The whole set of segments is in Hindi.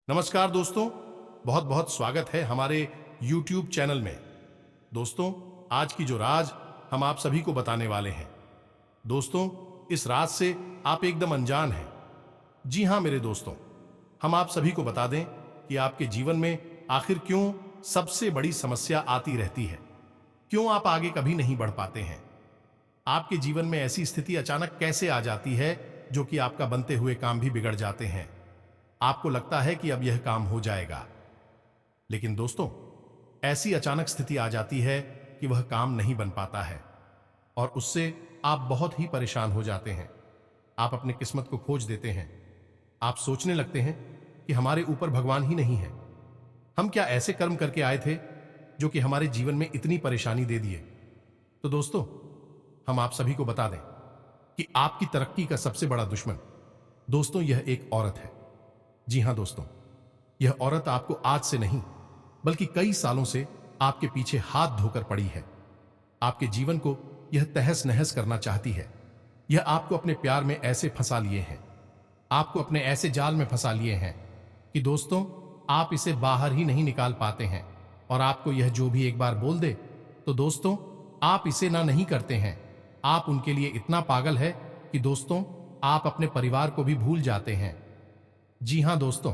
नमस्कार दोस्तों, बहुत बहुत स्वागत है हमारे YouTube चैनल में। दोस्तों, आज की जो राज हम आप सभी को बताने वाले हैं। दोस्तों, इस राज से आप एकदम अनजान हैं। जी हाँ मेरे दोस्तों, हम आप सभी को बता दें कि आपके जीवन में आखिर क्यों सबसे बड़ी समस्या आती रहती है, क्यों आप आगे कभी नहीं बढ़ पाते हैं। आपके जीवन में ऐसी स्थिति अचानक कैसे आ जाती है जो कि आपका बनते हुए काम भी बिगड़ जाते हैं। आपको लगता है कि अब यह काम हो जाएगा, लेकिन दोस्तों, ऐसी अचानक स्थिति आ जाती है कि वह काम नहीं बन पाता है और उससे आप बहुत ही परेशान हो जाते हैं। आप अपने किस्मत को खोज देते हैं। आप सोचने लगते हैं कि हमारे ऊपर भगवान ही नहीं है। हम क्या ऐसे कर्म करके आए थे जो कि हमारे जीवन में इतनी परेशानी दे दिए। तो दोस्तों, हम आप सभी को बता दें कि आपकी तरक्की का सबसे बड़ा दुश्मन दोस्तों यह एक औरत है। जी हां दोस्तों, यह औरत आपको आज से नहीं बल्कि कई सालों से आपके पीछे हाथ धोकर पड़ी है। आपके जीवन को यह तहस नहस करना चाहती है। यह आपको अपने प्यार में ऐसे फंसा लिए हैं, आपको अपने ऐसे जाल में फंसा लिए हैं कि दोस्तों आप इसे बाहर ही नहीं निकाल पाते हैं। और आपको यह जो भी एक बार बोल दे तो दोस्तों आप इसे ना नहीं करते हैं। आप उनके लिए इतना पागल है कि दोस्तों आप अपने परिवार को भी भूल जाते हैं। जी हां दोस्तों,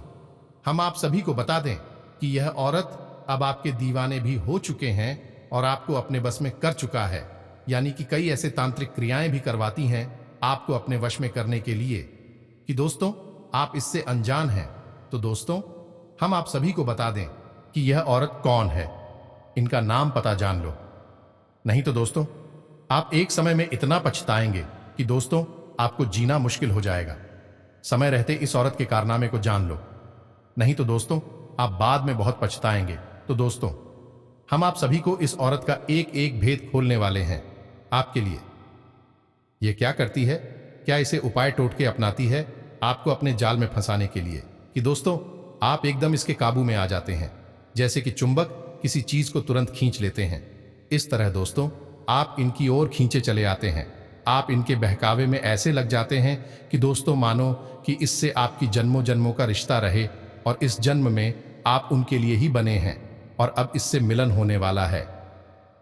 हम आप सभी को बता दें कि यह औरत अब आपके दीवाने भी हो चुके हैं और आपको अपने बस में कर चुका है। यानी कि कई ऐसे तांत्रिक क्रियाएं भी करवाती हैं आपको अपने वश में करने के लिए कि दोस्तों आप इससे अनजान हैं। तो दोस्तों, हम आप सभी को बता दें कि यह औरत कौन है। इनका नाम पता जान लो, नहीं तो दोस्तों आप एक समय में इतना पछताएंगे कि दोस्तों आपको जीना मुश्किल हो जाएगा। समय रहते इस औरत के कारनामे को जान लो, नहीं तो दोस्तों आप बाद में बहुत पछताएंगे। तो दोस्तों, हम आप सभी को इस औरत का एक एक भेद खोलने वाले हैं आपके लिए। ये क्या करती है, क्या इसे उपाय टोटके अपनाती है आपको अपने जाल में फंसाने के लिए कि दोस्तों आप एकदम इसके काबू में आ जाते हैं, जैसे कि चुंबक किसी चीज को तुरंत खींच लेते हैं। इस तरह दोस्तों आप इनकी ओर खींचे चले आते हैं। आप इनके बहकावे में ऐसे लग जाते हैं कि दोस्तों मानो कि इससे आपकी जन्मों जन्मों का रिश्ता रहे और इस जन्म में आप उनके लिए ही बने हैं और अब इससे मिलन होने वाला है।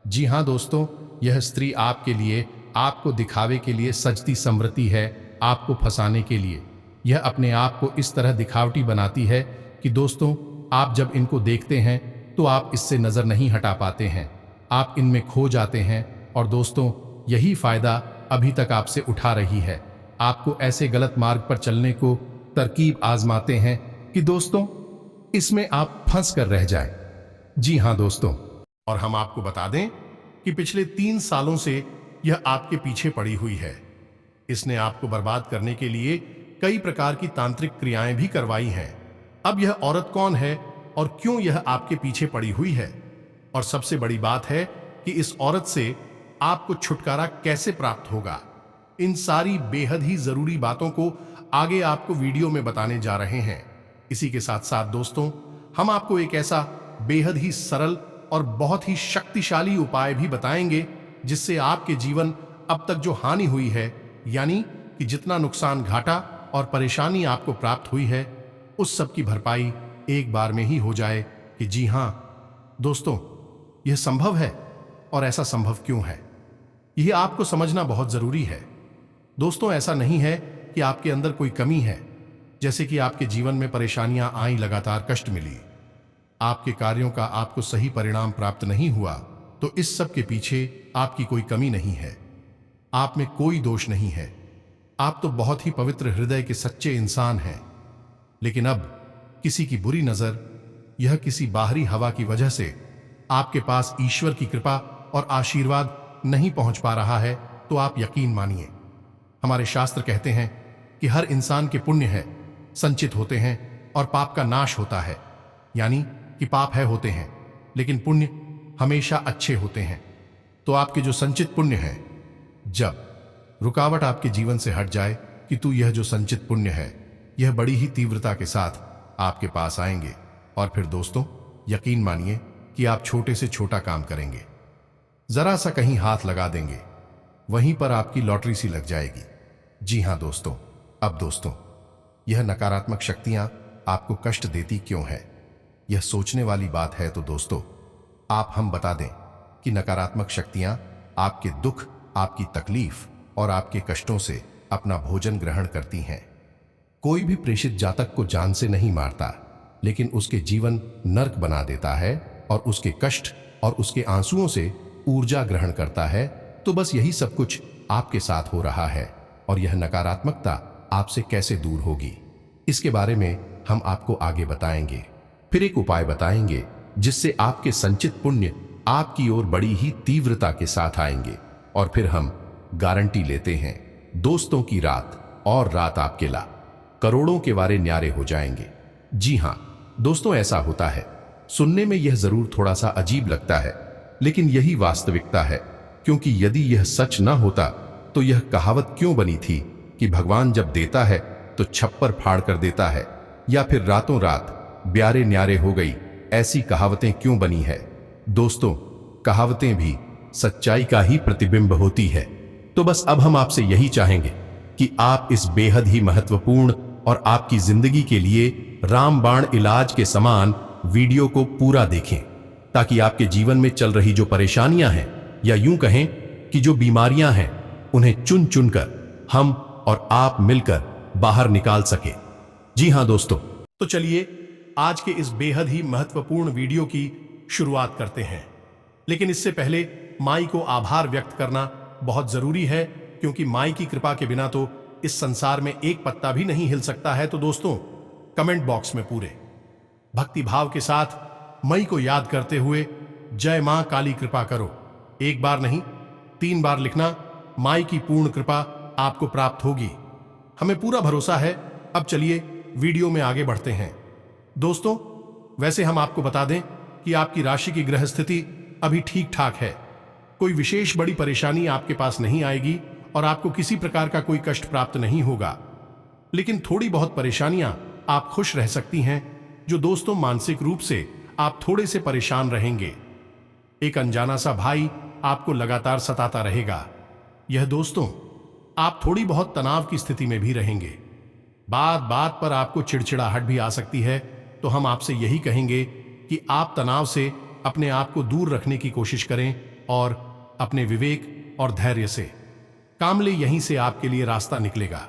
जी हां दोस्तों, यह स्त्री आपके लिए, आपको दिखावे के लिए सजती संवरती है, आपको फंसाने के लिए। यह अपने आप को इस तरह दिखावटी बनाती है कि दोस्तों आप जब इनको देखते हैं तो आप इससे नजर नहीं हटा पाते हैं। आप इनमें खो जाते हैं और दोस्तों यही फायदा अभी तक आपसे उठा रही है। आपको ऐसे गलत मार्ग पर चलने को तरकीब आजमाते हैं कि दोस्तों इसमें आप फंस कर रह जाएं। जी हां दोस्तों, और हम आपको बता दें कि पिछले 3 सालों से यह आपके पीछे पड़ी हुई है। इसने आपको बर्बाद करने के लिए कई प्रकार की तांत्रिक क्रियाएं भी करवाई हैं। अब यह औरत कौन है और क्यों यह आपके पीछे पड़ी हुई है, और सबसे बड़ी बात है कि इस औरत से आपको छुटकारा कैसे प्राप्त होगा। इन सारी बेहद ही जरूरी बातों को आगे आपको वीडियो में बताने जा रहे हैं। इसी के साथ साथ दोस्तों हम आपको एक ऐसा बेहद ही सरल और बहुत ही शक्तिशाली उपाय भी बताएंगे जिससे आपके जीवन अब तक जो हानि हुई है, यानी कि जितना नुकसान, घाटा और परेशानी आपको प्राप्त हुई है, उस सब की भरपाई एक बार में ही हो जाए। कि जी हां दोस्तों, यह संभव है। और ऐसा संभव क्यों है, यह आपको समझना बहुत जरूरी है। दोस्तों ऐसा नहीं है कि आपके अंदर कोई कमी है, जैसे कि आपके जीवन में परेशानियां आई, लगातार कष्ट मिली, आपके कार्यों का आपको सही परिणाम प्राप्त नहीं हुआ, तो इस सब के पीछे आपकी कोई कमी नहीं है, आप में कोई दोष नहीं है। आप तो बहुत ही पवित्र हृदय के सच्चे इंसान हैं। लेकिन अब किसी की बुरी नजर, यह किसी बाहरी हवा की वजह से आपके पास ईश्वर की कृपा और आशीर्वाद नहीं पहुंच पा रहा है, तो आप यकीन मानिए, हमारे शास्त्र कहते हैं कि हर इंसान के पुण्य है संचित होते हैं और पाप का नाश होता है। यानी कि पाप है होते हैं लेकिन पुण्य हमेशा अच्छे होते हैं। तो आपके जो संचित पुण्य है, जब रुकावट आपके जीवन से हट जाए कि तू यह जो संचित पुण्य है, यह बड़ी ही तीव्रता के साथ आपके पास आएंगे। और फिर दोस्तों यकीन मानिए कि आप छोटे से छोटा काम करेंगे, जरा सा कहीं हाथ लगा देंगे, वहीं पर आपकी लॉटरी सी लग जाएगी। जी हां दोस्तों, अब दोस्तों यह नकारात्मक शक्तियां आपको कष्ट देती क्यों है? यह सोचने वाली बात है। तो दोस्तों, आप हम बता दें कि नकारात्मक शक्तियां आपके दुख, आपकी तकलीफ और आपके कष्टों से अपना भोजन ग्रहण करती हैं। कोई भी प्रेषित जातक को जान से नहीं मारता, लेकिन उसके जीवन नर्क बना देता है और उसके कष्ट और उसके आंसुओं से ऊर्जा ग्रहण करता है। तो बस यही सब कुछ आपके साथ हो रहा है, और यह नकारात्मकता आपसे कैसे दूर होगी, इसके बारे में हम आपको आगे बताएंगे। फिर एक उपाय बताएंगे जिससे आपके संचित पुण्य आपकी ओर बड़ी ही तीव्रता के साथ आएंगे। और फिर हम गारंटी लेते हैं, दोस्तों की रात और रात आपके ला करोड़ों के वारे न्यारे हो जाएंगे। जी हां दोस्तों, ऐसा होता है। सुनने में यह जरूर थोड़ा सा अजीब लगता है, लेकिन यही वास्तविकता है। क्योंकि यदि यह सच ना होता तो यह कहावत क्यों बनी थी कि भगवान जब देता है तो छप्पर फाड़ कर देता है, या फिर रातों रात ब्यारे न्यारे हो गई, ऐसी कहावतें क्यों बनी है? दोस्तों, कहावतें भी सच्चाई का ही प्रतिबिंब होती है। तो बस अब हम आपसे यही चाहेंगे कि आप इस बेहद ही महत्वपूर्ण और आपकी जिंदगी के लिए रामबाण इलाज के समान वीडियो को पूरा देखें, ताकि आपके जीवन में चल रही जो परेशानियां हैं, या यूं कहें कि जो बीमारियां हैं, उन्हें चुन चुनकर हम और आप मिलकर बाहर निकाल सके। जी हां दोस्तों, तो चलिए आज के इस बेहद ही महत्वपूर्ण वीडियो की शुरुआत करते हैं। लेकिन इससे पहले माई को आभार व्यक्त करना बहुत जरूरी है, क्योंकि माई की कृपा के बिना तो इस संसार में एक पत्ता भी नहीं हिल सकता है। तो दोस्तों, कमेंट बॉक्स में पूरे भक्ति भाव के साथ मई को याद करते हुए जय मां काली कृपा करो, एक बार नहीं 3 बार लिखना। माई की पूर्ण कृपा आपको प्राप्त होगी, हमें पूरा भरोसा है। अब चलिए वीडियो में आगे बढ़ते हैं। दोस्तों, वैसे हम आपको बता दें कि आपकी राशि की ग्रह स्थिति अभी ठीक ठाक है। कोई विशेष बड़ी परेशानी आपके पास नहीं आएगी और आपको किसी प्रकार का कोई कष्ट प्राप्त नहीं होगा। लेकिन थोड़ी बहुत परेशानियां आप खुश रह सकती हैं, जो दोस्तों मानसिक रूप से आप थोड़े से परेशान रहेंगे। एक अनजाना सा भाई आपको लगातार सताता रहेगा। यह दोस्तों, आप थोड़ी बहुत तनाव की स्थिति में भी रहेंगे। बात बात पर आपको चिड़चिड़ाहट भी आ सकती है। तो हम आपसे यही कहेंगे कि आप तनाव से अपने आप को दूर रखने की कोशिश करें और अपने विवेक और धैर्य से काम ले, यहीं से आपके लिए रास्ता निकलेगा।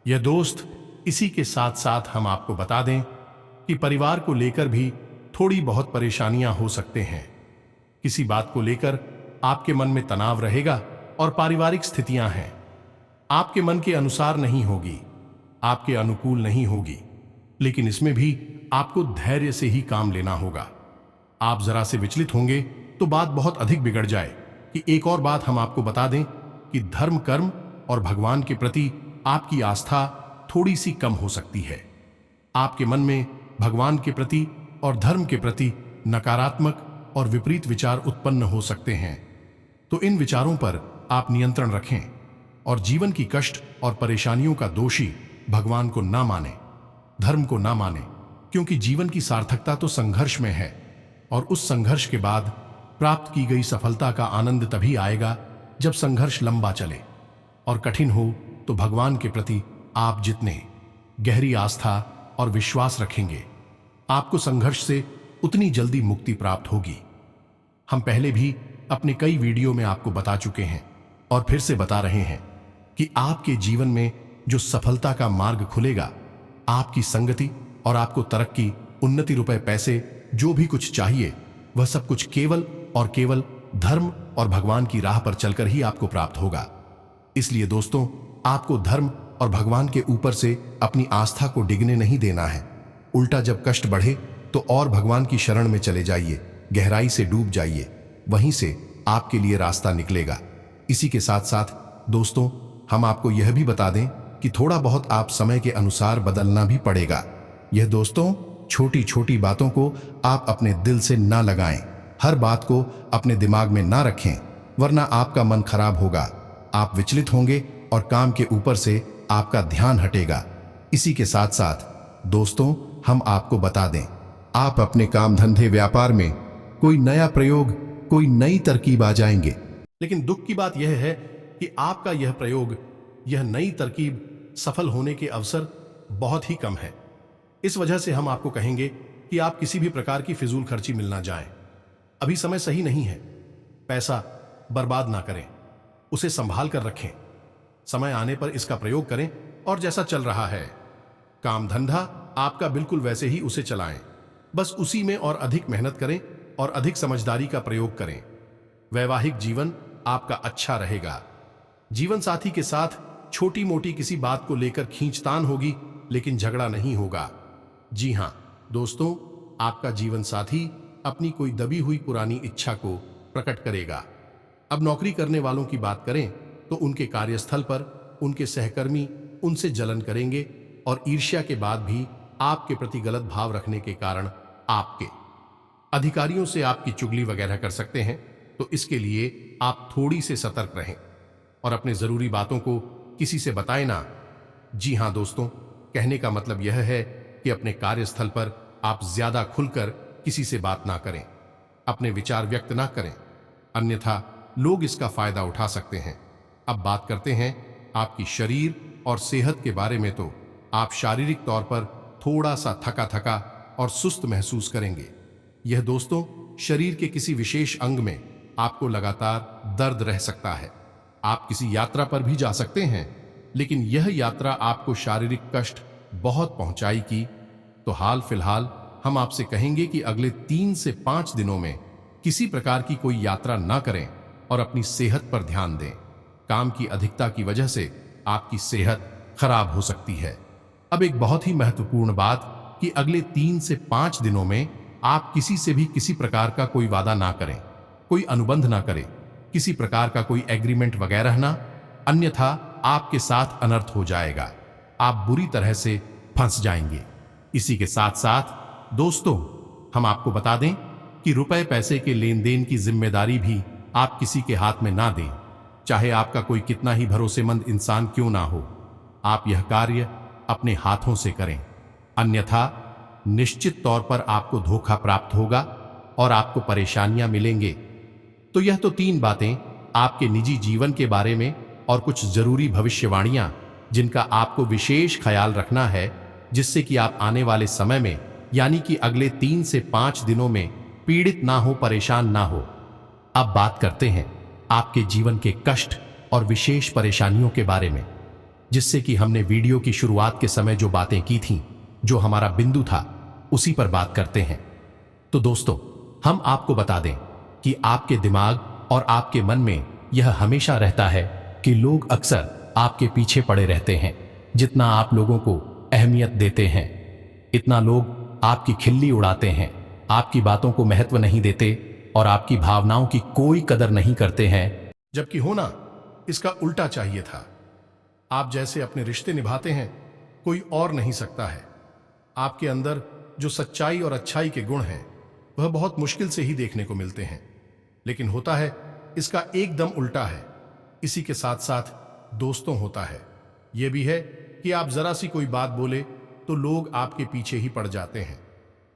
यह दोस्त, इसी के साथ साथ हम आपको बता दें कि परिवार को लेकर भी थोड़ी बहुत परेशानियां हो सकते हैं। किसी बात को लेकर आपके मन में तनाव रहेगा और पारिवारिक स्थितियां हैं, आपके मन के अनुसार नहीं होगी, आपके अनुकूल नहीं होगी। लेकिन इसमें भी आपको धैर्य से ही काम लेना होगा। आप जरा से विचलित होंगे तो बात बहुत अधिक बिगड़ जाए। कि एक और बात हम आपको बता दें कि धर्म, कर्म और भगवान के प्रति आपकी आस्था थोड़ी सी कम हो सकती है। आपके मन में भगवान के प्रति और धर्म के प्रति नकारात्मक और विपरीत विचार उत्पन्न हो सकते हैं। तो इन विचारों पर आप नियंत्रण रखें और जीवन की कष्ट और परेशानियों का दोषी भगवान को ना माने, धर्म को ना माने, क्योंकि जीवन की सार्थकता तो संघर्ष में है, और उस संघर्ष के बाद प्राप्त की गई सफलता का आनंद तभी आएगा जब संघर्ष लंबा चले और कठिन हो। तो भगवान के प्रति आप जितने गहरी आस्था और विश्वास रखेंगे, आपको संघर्ष से उतनी जल्दी मुक्ति प्राप्त होगी। हम पहले भी अपने कई वीडियो में आपको बता चुके हैं और फिर से बता रहे हैं कि आपके जीवन में जो सफलता का मार्ग खुलेगा, आपकी संगति और आपको तरक्की, उन्नति, रुपए, पैसे, जो भी कुछ चाहिए, वह सब कुछ केवल और केवल धर्म और भगवान की राह पर चलकर ही आपको प्राप्त होगा। इसलिए दोस्तों, आपको धर्म और भगवान के ऊपर से अपनी आस्था को डिगने नहीं देना है। उल्टा जब कष्ट बढ़े तो और भगवान की शरण में चले जाइए, गहराई से डूब जाइए, वहीं से आपके लिए रास्ता निकलेगा। इसी के साथ साथ दोस्तों, हम आपको यह भी बता दें कि थोड़ा बहुत आप समय के अनुसार बदलना भी पड़ेगा। यह दोस्तों, छोटी छोटी बातों को आप अपने दिल से ना लगाएं, हर बात को अपने दिमाग में ना रखें, वरना आपका मन खराब होगा, आप विचलित होंगे और काम के ऊपर से आपका ध्यान हटेगा। इसी के साथ साथ दोस्तों, हम आपको बता दें, आप अपने काम धंधे व्यापार में कोई नया प्रयोग, कोई नई तरकीब आ जाएंगे। लेकिन दुख की बात यह है कि आपका यह प्रयोग, यह नई तरकीब सफल होने के अवसर बहुत ही कम है। इस वजह से हम आपको कहेंगे कि आप किसी भी प्रकार की फिजूल खर्ची मिलना जाएं। अभी समय सही नहीं है। पैसा बर्बाद ना करें, उसे संभाल कर रखें। समय आने पर इसका प्रयोग करें और जैसा चल रहा है काम धंधा आपका, बिल्कुल वैसे ही उसे चलाएं। बस उसी में और अधिक मेहनत करें और अधिक समझदारी का प्रयोग करें। वैवाहिक जीवन आपका अच्छा रहेगा। जीवन साथी के साथ छोटी मोटी किसी बात को लेकर खींचतान होगी, लेकिन झगड़ा नहीं होगा। जी हां दोस्तों, आपका जीवन साथी अपनी कोई दबी हुई पुरानी इच्छा को प्रकट करेगा। अब नौकरी करने वालों की बात करें तो उनके कार्यस्थल पर उनके सहकर्मी उनसे जलन करेंगे और ईर्ष्या के बाद भी आपके प्रति गलत भाव रखने के कारण आपके अधिकारियों से आपकी चुगली वगैरह कर सकते हैं। तो इसके लिए आप थोड़ी से सतर्क रहें और अपने जरूरी बातों को किसी से बताएं ना। जी हां दोस्तों, कहने का मतलब यह है कि अपने कार्यस्थल पर आप ज्यादा खुलकर किसी से बात ना करें, अपने विचार व्यक्त ना करें, अन्यथा लोग इसका फायदा उठा सकते हैं। अब बात करते हैं आपकी शरीर और सेहत के बारे में। तो आप शारीरिक तौर पर थोड़ा सा थका थका और सुस्त महसूस करेंगे। यह दोस्तों शरीर के किसी विशेष अंग में आपको लगातार दर्द रह सकता है। आप किसी यात्रा पर भी जा सकते हैं, लेकिन यह यात्रा आपको शारीरिक कष्ट बहुत पहुंचाएगी। तो हाल फिलहाल हम आपसे कहेंगे कि अगले 3 से 5 दिनों में किसी प्रकार की कोई यात्रा ना करें और अपनी सेहत पर ध्यान दें। काम की अधिकता की वजह से आपकी सेहत खराब हो सकती है। अब एक बहुत ही महत्वपूर्ण बात कि अगले 3 से 5 दिनों में आप किसी से भी किसी प्रकार का कोई वादा ना करें, कोई अनुबंध ना करें, किसी प्रकार का कोई एग्रीमेंट वगैरह ना, अन्यथा आपके साथ अनर्थ हो जाएगा। आप बुरी तरह से फंस जाएंगे। इसी के साथ साथ दोस्तों हम आपको बता दें कि रुपए पैसे के लेन देन की जिम्मेदारी भी आप किसी के हाथ में ना दें, चाहे आपका कोई कितना ही भरोसेमंद इंसान क्यों ना हो। आप यह कार्य अपने हाथों से करें, अन्यथा निश्चित तौर पर आपको धोखा प्राप्त होगा और आपको परेशानियां मिलेंगे। तो यह तो 3 बातें आपके निजी जीवन के बारे में और कुछ जरूरी भविष्यवाणियां जिनका आपको विशेष ख्याल रखना है, जिससे कि आप आने वाले समय में यानी कि अगले 3 से 5 दिनों में पीड़ित ना हो, परेशान ना हो। अब बात करते हैं आपके जीवन के कष्ट और विशेष परेशानियों के बारे में, जिससे कि हमने वीडियो की शुरुआत के समय जो बातें की थीं, जो हमारा बिंदु था, उसी पर बात करते हैं। तो दोस्तों हम आपको बता दें कि आपके दिमाग और आपके मन में यह हमेशा रहता है कि लोग अक्सर आपके पीछे पड़े रहते हैं। जितना आप लोगों को अहमियत देते हैं, इतना लोग आपकी खिल्ली उड़ाते हैं, आपकी बातों को महत्व नहीं देते और आपकी भावनाओं की कोई कदर नहीं करते हैं। जबकि होना इसका उल्टा चाहिए था। आप जैसे अपने रिश्ते निभाते हैं कोई और नहीं सकता है। आपके अंदर जो सच्चाई और अच्छाई के गुण हैं वह बहुत मुश्किल से ही देखने को मिलते हैं, लेकिन होता है इसका एकदम उल्टा है। इसी के साथ साथ दोस्तों होता है यह भी है कि आप जरा सी कोई बात बोले तो लोग आपके पीछे ही पड़ जाते हैं।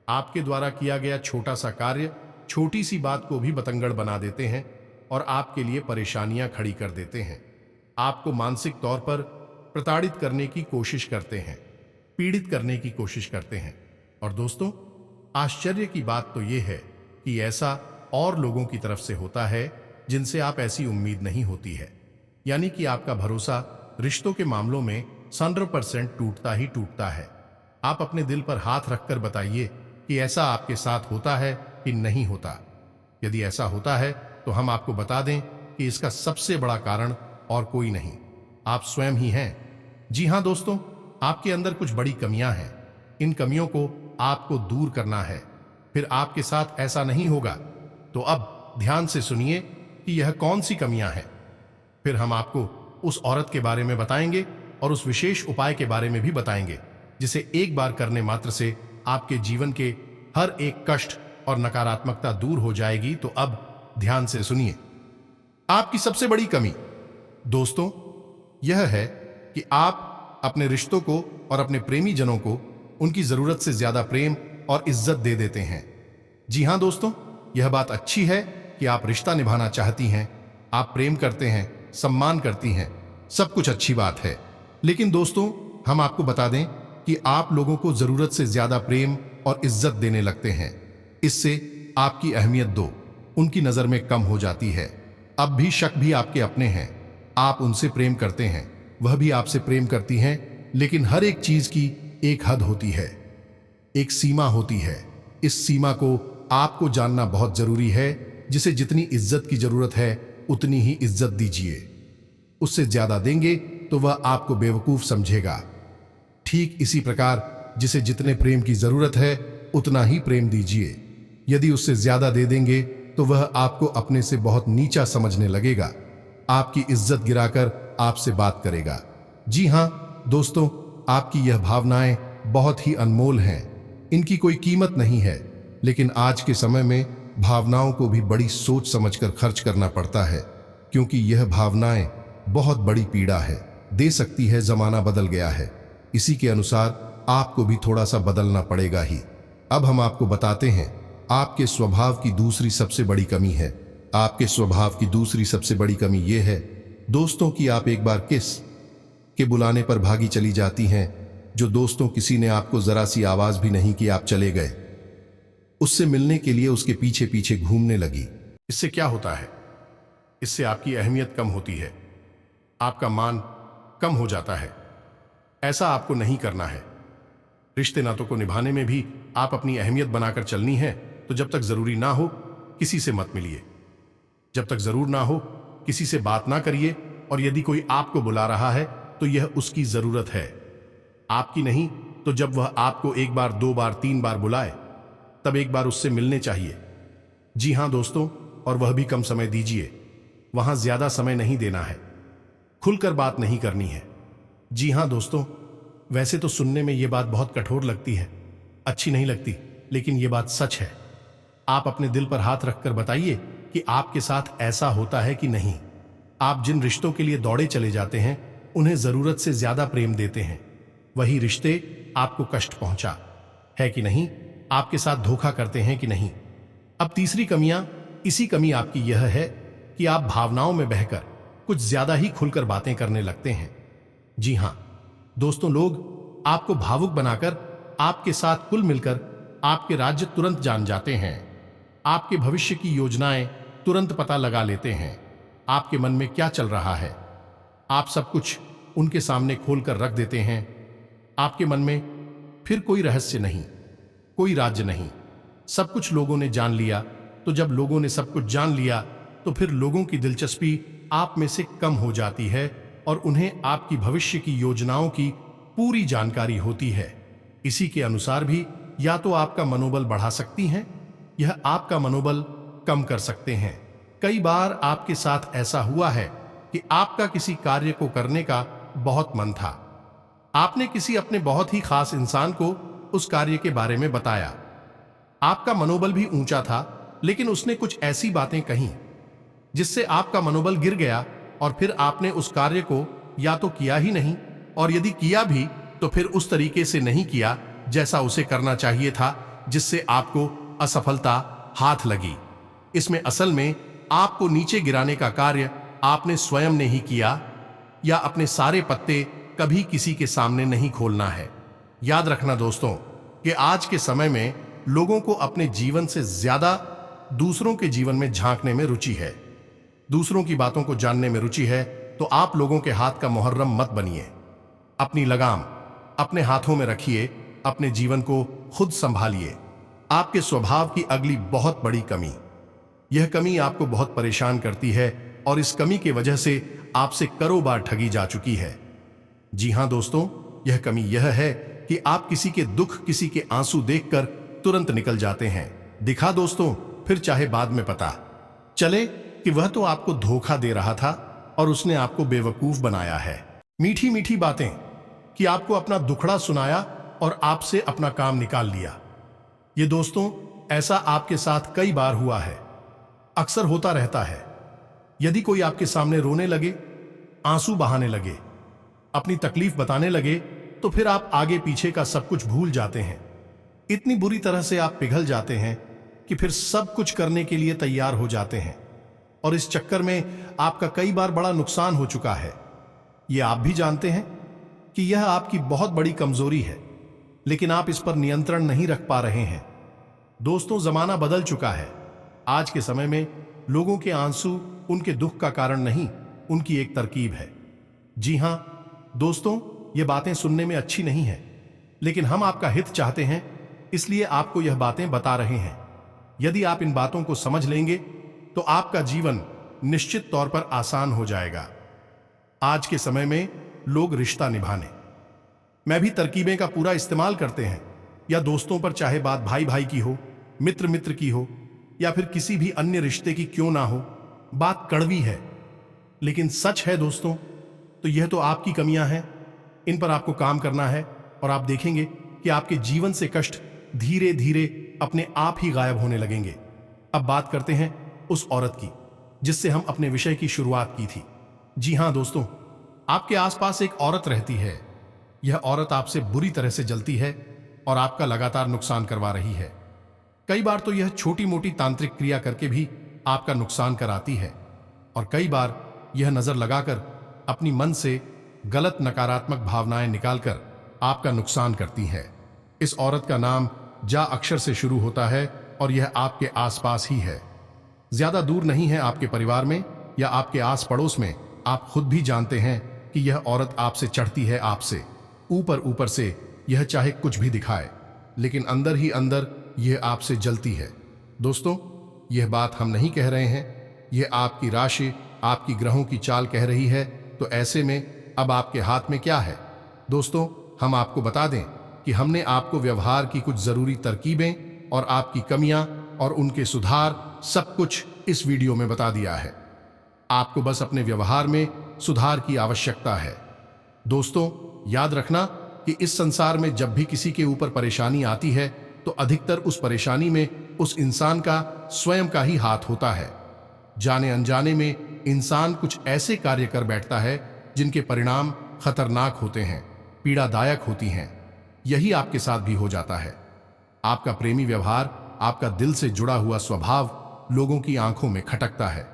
आपके द्वारा किया गया छोटा सा कार्य छोटी सी बात को भी बतंगड़ बना देते हैं और आपके लिए परेशानियां खड़ी कर देते हैं। आपको मानसिक तौर पर प्रताड़ित करने की कोशिश करते हैं, पीड़ित करने की कोशिश करते हैं। और दोस्तों आश्चर्य की बात तो यह है कि ऐसा और लोगों की तरफ से होता है जिनसे आप ऐसी उम्मीद नहीं होती है। यानी कि आपका भरोसा रिश्तों के मामलों में 100% टूटता ही टूटता है। आप अपने दिल पर हाथ रखकर बताइए कि ऐसा आपके साथ होता है कि नहीं होता। यदि ऐसा होता है तो हम आपको बता दें कि इसका सबसे बड़ा कारण और कोई नहीं, आप स्वयं ही हैं। जी हां दोस्तों, आपके अंदर कुछ बड़ी कमियां हैं। इन कमियों को आपको दूर करना है, फिर आपके साथ ऐसा नहीं होगा। तो अब ध्यान से सुनिए कि यह कौन सी कमियां हैं। फिर हम आपको उस औरत के बारे में बताएंगे और उस विशेष उपाय के बारे में भी बताएंगे, जिसे एक बार करने मात्र से आपके जीवन के हर एक कष्ट और नकारात्मकता दूर हो जाएगी। तो अब ध्यान से सुनिए। आपकी सबसे बड़ी कमी दोस्तों यह है कि आप अपने रिश्तों को और अपने प्रेमी जनों को उनकी जरूरत से ज्यादा प्रेम और इज्जत दे देते हैं। जी हां दोस्तों, यह बात अच्छी है कि आप रिश्ता निभाना चाहती हैं, आप प्रेम करते हैं, सम्मान करती हैं, सब कुछ अच्छी बात है। लेकिन दोस्तों हम आपको बता दें कि आप लोगों को जरूरत से ज्यादा प्रेम और इज्जत देने लगते हैं। इससे आपकी अहमियत उनकी नजर में कम हो जाती है। अब भी शक भी आपके अपने हैं, आप उनसे प्रेम करते हैं, वह भी आपसे प्रेम करती हैं, लेकिन हर एक चीज की एक हद होती है, एक सीमा होती है। इस सीमा को आपको जानना बहुत जरूरी है। जिसे जितनी इज्जत की जरूरत है उतनी ही इज्जत दीजिए। उससे ज्यादा देंगे तो वह आपको बेवकूफ समझेगा। ठीक इसी प्रकार जिसे जितने प्रेम की जरूरत है उतना ही प्रेम दीजिए। यदि उससे ज्यादा दे देंगे तो वह आपको अपने से बहुत नीचा समझने लगेगा, आपकी इज्जत गिराकर आपसे बात करेगा। जी हां दोस्तों, आपकी यह भावनाएं बहुत ही अनमोल हैं, इनकी कोई कीमत नहीं है। लेकिन आज के समय में भावनाओं को भी बड़ी सोच समझकर खर्च करना पड़ता है, क्योंकि यह भावनाएं बहुत बड़ी पीड़ा है, दे सकती है। जमाना बदल गया है, इसी के अनुसार आपको भी थोड़ा सा बदलना पड़ेगा ही। अब हम आपको बताते हैं आपके स्वभाव की दूसरी सबसे बड़ी कमी है। आपके स्वभाव की दूसरी सबसे बड़ी कमी यह है दोस्तों कि आप एक बार किस के बुलाने पर भागी चली जाती हैं। जो दोस्तों किसी ने आपको जरा सी आवाज भी नहीं की, आप चले गए उससे मिलने के लिए, उसके पीछे पीछे घूमने लगी। इससे क्या होता है? इससे आपकी अहमियत कम होती है, आपका मान कम हो जाता है। ऐसा आपको नहीं करना है। रिश्ते नातों को निभाने में भी आप अपनी अहमियत बनाकर चलनी है। तो जब तक जरूरी ना हो किसी से मत मिलिए, जब तक जरूर ना हो किसी से बात ना करिए। और यदि कोई आपको बुला रहा है तो यह उसकी जरूरत है, आपकी नहीं। तो जब वह आपको एक बार, दो बार, तीन बार बुलाए तब एक बार उससे मिलने चाहिए। जी हां दोस्तों, और वह भी कम समय दीजिए, वहां ज्यादा समय नहीं देना है, खुलकर बात नहीं करनी है। जी हां दोस्तों, वैसे तो सुनने में यह बात बहुत कठोर लगती है, अच्छी नहीं लगती, लेकिन यह बात सच है। आप अपने दिल पर हाथ रखकर बताइए कि आपके साथ ऐसा होता है कि नहीं। आप जिन रिश्तों के लिए दौड़े चले जाते हैं उन्हें जरूरत से ज्यादा प्रेम देते हैं, वही रिश्ते आपको कष्ट पहुंचा है कि नहीं, आपके साथ धोखा करते हैं कि नहीं। अब तीसरी इसी कमी आपकी यह है कि आप भावनाओं में बहकर कुछ ज्यादा ही खुलकर बातें करने लगते हैं। जी हां दोस्तों, लोग आपको भावुक बनाकर आपके साथ कुल मिलकर आपके राज्य तुरंत जान जाते हैं, आपके भविष्य की योजनाएं तुरंत पता लगा लेते हैं, आपके मन में क्या चल रहा है आप सब कुछ उनके सामने खोलकर रख देते हैं। आपके मन में फिर कोई रहस्य नहीं, कोई राज्य नहीं, सब कुछ लोगों ने जान लिया। तो जब लोगों ने सब कुछ जान लिया तो फिर लोगों की दिलचस्पी आप में से कम हो जाती है और उन्हें आपकी भविष्य की योजनाओं की पूरी जानकारी होती है। इसी के अनुसार भी या तो आपका मनोबल बढ़ा सकती हैं, यह आपका मनोबल कम कर सकते हैं। कई बार आपके साथ ऐसा हुआ है कि आपका किसी कार्य को करने का बहुत मन था, आपने किसी अपने बहुत ही खास इंसान को उस कार्य के बारे में बताया, आपका मनोबल भी ऊंचा था, लेकिन उसने कुछ ऐसी बातें कहीं जिससे आपका मनोबल गिर गया और फिर आपने उस कार्य को या तो किया ही नहीं, और यदि किया भी तो फिर उस तरीके से नहीं किया जैसा उसे करना चाहिए था, जिससे आपको असफलता हाथ लगी। इसमें असल में आपको नीचे गिराने का कार्य आपने स्वयं ने ही किया, या अपने सारे पत्ते कभी किसी के सामने नहीं खोलना है। याद रखना दोस्तों कि आज के समय में लोगों को अपने जीवन से ज्यादा दूसरों के जीवन में झांकने में रुचि है, दूसरों की बातों को जानने में रुचि है। तो आप लोगों के हाथ का मुहर्रम मत बनिए, अपनी लगाम अपने हाथों में रखिए, अपने जीवन को खुद संभालिए। आपके स्वभाव की अगली बहुत बड़ी कमी, यह कमी आपको बहुत परेशान करती है और इस कमी की वजह से आपसे करों बार ठगी जा चुकी है। जी हां दोस्तों, यह कमी यह है कि आप किसी के दुख, किसी के आंसू देखकर तुरंत निकल जाते हैं। दिखा दोस्तों, फिर चाहे बाद में पता चले कि वह तो आपको धोखा दे रहा था और उसने आपको बेवकूफ बनाया है। मीठी मीठी बातें कि आपको अपना दुखड़ा सुनाया और आपसे अपना काम निकाल लिया। ये दोस्तों ऐसा आपके साथ कई बार हुआ है, अक्सर होता रहता है। यदि कोई आपके सामने रोने लगे, आंसू बहाने लगे, अपनी तकलीफ बताने लगे, तो फिर आप आगे पीछे का सब कुछ भूल जाते हैं। इतनी बुरी तरह से आप पिघल जाते हैं कि फिर सब कुछ करने के लिए तैयार हो जाते हैं, और इस चक्कर में आपका कई बार बड़ा नुकसान हो चुका है। यह आप भी जानते हैं कि यह आपकी बहुत बड़ी कमजोरी है, लेकिन आप इस पर नियंत्रण नहीं रख पा रहे हैं। दोस्तों, जमाना बदल चुका है। आज के समय में लोगों के आंसू उनके दुख का कारण नहीं, उनकी एक तरकीब है। जी हां दोस्तों, ये बातें सुनने में अच्छी नहीं है, लेकिन हम आपका हित चाहते हैं, इसलिए आपको यह बातें बता रहे हैं। यदि आप इन बातों को समझ लेंगे तो आपका जीवन निश्चित तौर पर आसान हो जाएगा। आज के समय में लोग रिश्ता निभाने मैं भी तरकीबें का पूरा इस्तेमाल करते हैं, या दोस्तों पर, चाहे बात भाई भाई की हो, मित्र मित्र की हो, या फिर किसी भी अन्य रिश्ते की क्यों ना हो। बात कड़वी है लेकिन सच है दोस्तों। तो यह तो आपकी कमियां हैं, इन पर आपको काम करना है और आप देखेंगे कि आपके जीवन से कष्ट धीरे धीरे अपने आप ही गायब होने लगेंगे। अब बात करते हैं उस औरत की जिससे हम अपने विषय की शुरुआत की थी। जी हां दोस्तों, आपके आसपास एक औरत रहती है। यह औरत आपसे बुरी तरह से जलती है और आपका लगातार नुकसान करवा रही है। कई बार तो यह छोटी मोटी तांत्रिक क्रिया करके भी आपका नुकसान कराती है, और कई बार यह नजर लगाकर अपनी मन से गलत नकारात्मक भावनाएं निकालकर आपका नुकसान करती है। इस औरत का नाम जा अक्षर से शुरू होता है और यह आपके आसपास ही है। ज्यादा दूर नहीं है, आपके परिवार में या आपके आस पड़ोस में। आप खुद भी जानते हैं कि यह औरत आपसे चढ़ती है, आपसे ऊपर ऊपर से यह चाहे कुछ भी दिखाए, लेकिन अंदर ही अंदर यह आपसे जलती है। दोस्तों, यह बात हम नहीं कह रहे हैं, यह आपकी राशि, आपकी ग्रहों की चाल कह रही है। तो ऐसे में अब आपके हाथ में क्या है? दोस्तों, हम आपको बता दें कि हमने आपको व्यवहार की कुछ जरूरी तरकीबें और आपकी कमियां और उनके सुधार सब कुछ इस वीडियो में बता दिया है। आपको बस अपने व्यवहार में सुधार की आवश्यकता है। दोस्तों, याद रखना कि इस संसार में जब भी किसी के ऊपर परेशानी आती है तो अधिकतर उस परेशानी में उस इंसान का स्वयं का ही हाथ होता है। जाने अनजाने में इंसान कुछ ऐसे कार्य कर बैठता है जिनके परिणाम खतरनाक होते हैं, पीड़ादायक होती हैं। यही आपके साथ भी हो जाता है। आपका प्रेमी व्यवहार, आपका दिल से जुड़ा हुआ स्वभाव लोगों की आंखों में खटकता है।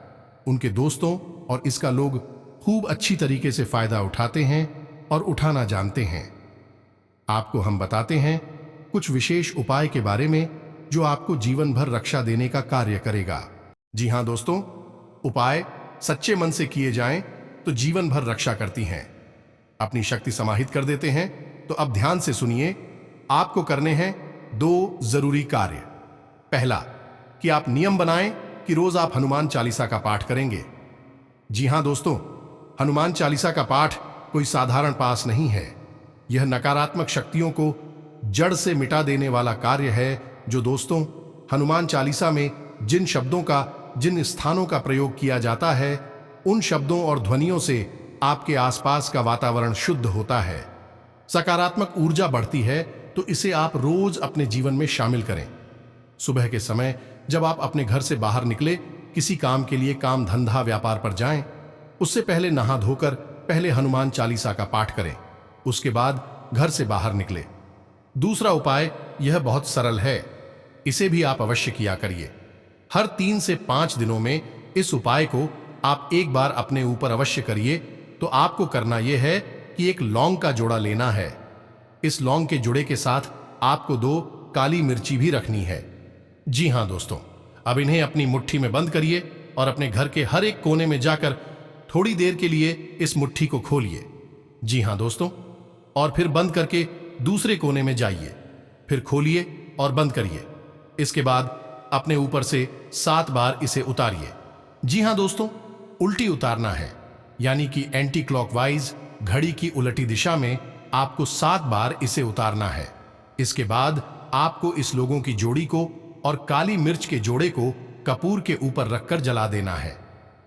उनके दोस्तों और इसका लोग खूब अच्छी तरीके से फायदा उठाते हैं और उठाना जानते हैं। आपको हम बताते हैं कुछ विशेष उपाय के बारे में जो आपको जीवन भर रक्षा देने का कार्य करेगा। जी हां दोस्तों, उपाय सच्चे मन से किए जाएं तो जीवन भर रक्षा करती हैं, अपनी शक्ति समाहित कर देते हैं। तो अब ध्यान से सुनिए। आपको करने हैं 2 जरूरी कार्य। पहला, कि आप नियम बनाएं कि रोज आप हनुमान चालीसा का पाठ करेंगे। जी हां दोस्तों, हनुमान चालीसा का पाठ कोई साधारण पास नहीं है। यह नकारात्मक शक्तियों को जड़ से मिटा देने वाला कार्य है। जो दोस्तों, हनुमान चालीसा में जिन शब्दों का, जिन स्थानों का प्रयोग किया जाता है, उन शब्दों और ध्वनियों से आपके आसपास का वातावरण शुद्ध होता है, सकारात्मक ऊर्जा बढ़ती है। तो इसे आप रोज अपने जीवन में शामिल करें। सुबह के समय जब आप अपने घर से बाहर निकले, किसी काम के लिए, काम धंधा व्यापार पर जाएं, उससे पहले नहा धोकर पहले हनुमान चालीसा का पाठ करें, उसके बाद घर से बाहर निकले। दूसरा उपाय, यह बहुत सरल है, इसे भी आप अवश्य किया करिए। हर 3 से 5 दिनों में इस उपाय को आप एक बार अपने ऊपर अवश्य करिए। तो आपको करना यह है कि एक लौंग का जोड़ा लेना है। इस लौंग के जोड़े के साथ आपको 2 काली मिर्ची भी रखनी है। जी हां दोस्तों, अब इन्हें अपनी मुट्ठी में बंद करिए और अपने घर के हर एक कोने में जाकर थोड़ी देर के लिए इस मुट्ठी को खोलिए। जी हां दोस्तों, और फिर बंद करके दूसरे कोने में जाइए, फिर खोलिए और बंद करिए। इसके बाद अपने ऊपर से 7 बार इसे उतारिए। जी हां दोस्तों, उल्टी उतारना है, यानी कि एंटी क्लॉकवाइज, घड़ी की उलटी दिशा में आपको 7 बार इसे उतारना है। इसके बाद आपको इस लोगों की जोड़ी को और काली मिर्च के जोड़े को कपूर के ऊपर रखकर जला देना है।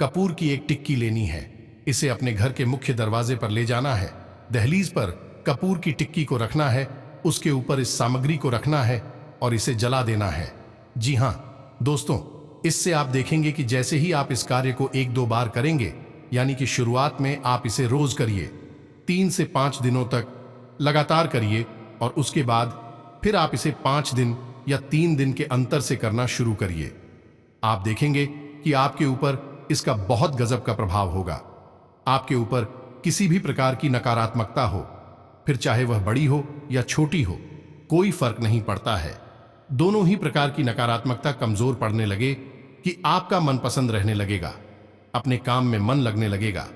कपूर की एक टिक्की लेनी है, इसे अपने घर के मुख्य दरवाजे पर ले जाना है। दहलीज पर कपूर की टिक्की को रखना है, उसके ऊपर इस सामग्री को रखना है और इसे जला देना है। जी हां दोस्तों, इससे आप देखेंगे कि जैसे ही आप इस कार्य को 1-2 बार करेंगे, यानी कि शुरुआत में आप इसे रोज करिए, 3 से 5 दिनों तक लगातार करिए, और उसके बाद फिर आप इसे 5 दिन या 3 दिन के अंतर से करना शुरू करिए। आप देखेंगे कि आपके ऊपर इसका बहुत गजब का प्रभाव होगा। आपके ऊपर किसी भी प्रकार की नकारात्मकता हो, फिर चाहे वह बड़ी हो या छोटी हो, कोई फर्क नहीं पड़ता है। दोनों ही प्रकार की नकारात्मकता कमजोर पड़ने लगे कि आपका मनपसंद रहने लगेगा, अपने काम में मन लगने लगेगा,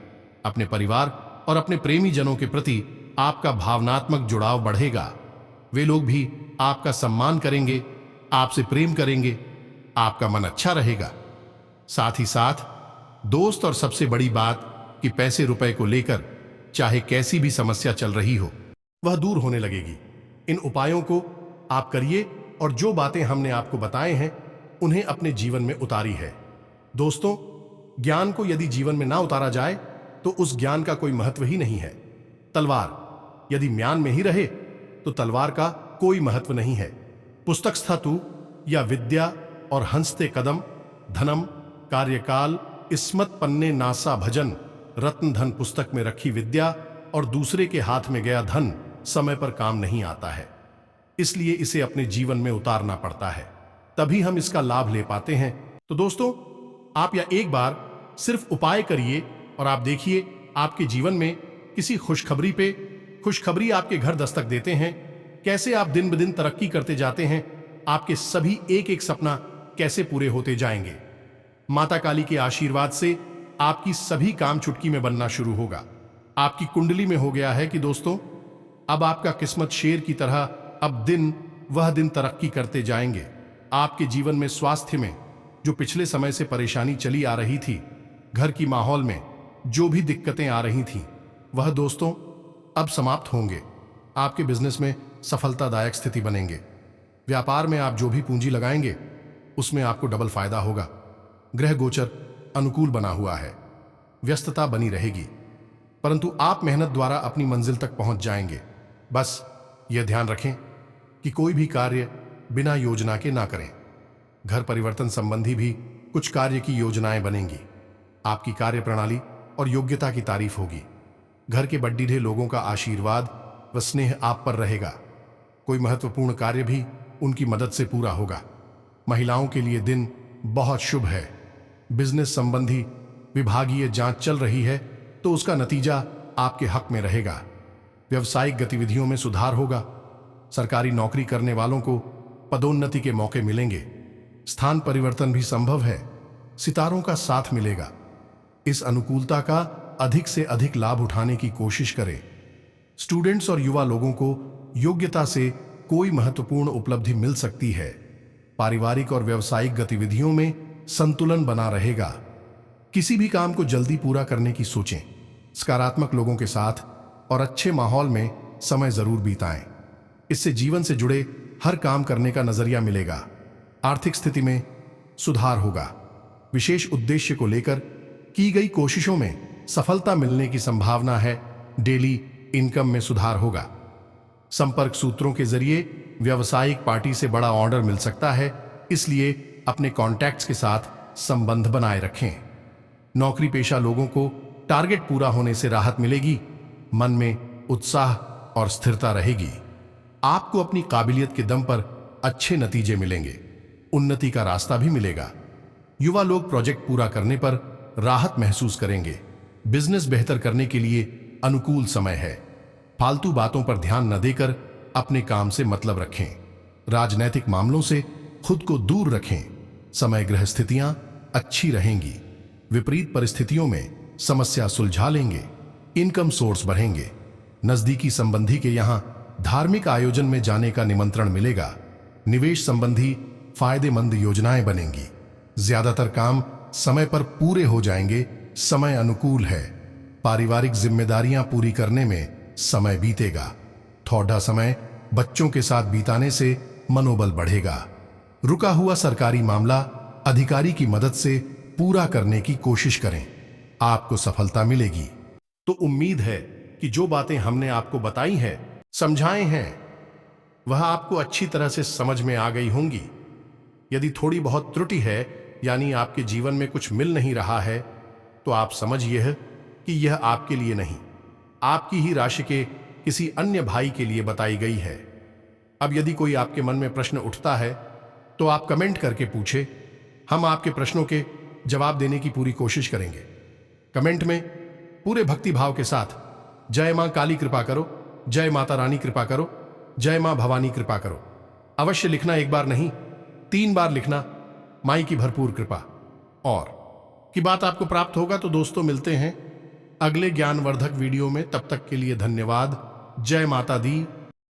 अपने परिवार और अपने प्रेमी जनों के प्रति आपका भावनात्मक जुड़ाव बढ़ेगा। वे लोग भी आपका सम्मान करेंगे, आपसे प्रेम करेंगे, आपका मन अच्छा रहेगा। साथ ही साथ दोस्त और सबसे बड़ी बात कि पैसे रुपए को लेकर चाहे कैसी भी समस्या चल रही हो, वह दूर होने लगेगी। इन उपायों को आप करिए और जो बातें हमने आपको बताए हैं उन्हें अपने जीवन में उतारी है। दोस्तों, ज्ञान को यदि जीवन में ना उतारा जाए तो उस ज्ञान का कोई महत्व ही नहीं है। तलवार यदि म्यान में ही रहे तो तलवार का कोई महत्व नहीं है। पुस्तक स्थातु या विद्या और हंसते कदम, धनम कार्यकाल, इस्मत पन्ने नासा भजन, रत्न धन पुस्तक में रखी विद्या और दूसरे के हाथ में गया धन समय पर काम नहीं आता है, इसलिए इसे अपने जीवन में उतारना पड़ता है, तभी हम इसका लाभ ले पाते हैं। तो दोस्तों, आप या एक बार सिर्फ उपाय करिए और आप देखिए आपके जीवन में किसी खुशखबरी आपके घर दस्तक देते हैं। कैसे आप दिन ब दिन तरक्की करते जाते हैं, आपके सभी एक एक सपना कैसे पूरे होते जाएंगे। माता काली के आशीर्वाद से आपकी सभी काम चुटकी में बनना शुरू होगा। आपकी कुंडली में हो गया है कि दोस्तों, अब आपका किस्मत शेर की तरह अब दिन वह दिन तरक्की करते जाएंगे। आपके जीवन में स्वास्थ्य में जो पिछले समय से परेशानी चली आ रही थी, घर की माहौल में जो भी दिक्कतें आ रही थीं, वह दोस्तों अब समाप्त होंगे। आपके बिजनेस में सफलतादायक स्थिति बनेंगे। व्यापार में आप जो भी पूंजी लगाएंगे उसमें आपको डबल फायदा होगा। ग्रह गोचर अनुकूल बना हुआ है, व्यस्तता बनी रहेगी, परंतु आप मेहनत द्वारा अपनी मंजिल तक पहुंच जाएंगे। बस यह ध्यान रखें कि कोई भी कार्य बिना योजना के ना करें। घर परिवर्तन संबंधी भी कुछ कार्य की योजनाएं बनेंगी। आपकी कार्य प्रणाली और योग्यता की तारीफ होगी। घर के बड्ढीढे लोगों का आशीर्वाद व स्नेह आप पर रहेगा। कोई महत्वपूर्ण कार्य भी उनकी मदद से पूरा होगा। महिलाओं के लिए दिन बहुत शुभ है। बिजनेस संबंधी विभागीय जांच चल रही है तो उसका नतीजा आपके हक में रहेगा। व्यवसायिक गतिविधियों में सुधार होगा। सरकारी नौकरी करने वालों को पदोन्नति के मौके मिलेंगे। स्थान परिवर्तन भी संभव है। सितारों का साथ मिलेगा। इस अनुकूलता का अधिक से अधिक लाभ उठाने की कोशिश करें। स्टूडेंट्स और युवा लोगों को योग्यता से कोई महत्वपूर्ण उपलब्धि मिल सकती है। पारिवारिक और व्यावसायिक गतिविधियों में संतुलन बना रहेगा। किसी भी काम को जल्दी पूरा करने की सोचें। सकारात्मक लोगों के साथ और अच्छे माहौल में समय जरूर बिताएं। इससे जीवन से जुड़े हर काम करने का नजरिया मिलेगा। आर्थिक स्थिति में सुधार होगा। विशेष उद्देश्य को लेकर की गई कोशिशों में सफलता मिलने की संभावना है। डेली इनकम में सुधार होगा। संपर्क सूत्रों के जरिए व्यावसायिक पार्टी से बड़ा ऑर्डर मिल सकता है, इसलिए अपने कॉन्टैक्ट्स के साथ संबंध बनाए रखें। नौकरी पेशा लोगों को टारगेट पूरा होने से राहत मिलेगी। मन में उत्साह और स्थिरता रहेगी। आपको अपनी काबिलियत के दम पर अच्छे नतीजे मिलेंगे। उन्नति का रास्ता भी मिलेगा। युवा लोग प्रोजेक्ट पूरा करने पर राहत महसूस करेंगे। बिजनेस बेहतर करने के लिए अनुकूल समय है। फालतू बातों पर ध्यान न देकर अपने काम से मतलब रखें। राजनैतिक मामलों से खुद को दूर रखें। समय ग्रह स्थितियां अच्छी रहेंगी। विपरीत परिस्थितियों में समस्या सुलझा लेंगे। इनकम सोर्स बढ़ेंगे। नजदीकी संबंधी के यहां धार्मिक आयोजन में जाने का निमंत्रण मिलेगा। निवेश संबंधी फायदेमंद योजनाएं बनेंगी। ज्यादातर काम समय पर पूरे हो जाएंगे। समय अनुकूल है। पारिवारिक जिम्मेदारियां पूरी करने में समय बीतेगा। थोड़ा समय बच्चों के साथ बिताने से मनोबल बढ़ेगा। रुका हुआ सरकारी मामला अधिकारी की मदद से पूरा करने की कोशिश करें। आपको सफलता मिलेगी। तो उम्मीद है कि जो बातें हमने आपको बताई हैं, समझाए हैं, वह आपको अच्छी तरह से समझ में आ गई होंगी। यदि थोड़ी बहुत त्रुटि है, यानी आपके जीवन में कुछ मिल नहीं रहा है, तो आप समझिए कि यह आपके लिए नहीं, आपकी ही राशि के किसी अन्य भाई के लिए बताई गई है। अब यदि कोई आपके मन में प्रश्न उठता है तो आप कमेंट करके पूछे। हम आपके प्रश्नों के जवाब देने की पूरी कोशिश करेंगे। कमेंट में पूरे भक्ति भाव के साथ जय मां काली कृपा करो, जय माता रानी कृपा करो जय मां भवानी कृपा करो। अवश्य लिखना, एक बार नहीं 3 बार लिखना। माई की भरपूर कृपा और की बात आपको प्राप्त होगा। तो दोस्तों मिलते हैं अगले ज्ञानवर्धक वीडियो में, तब तक के लिए धन्यवाद। जय माता दी,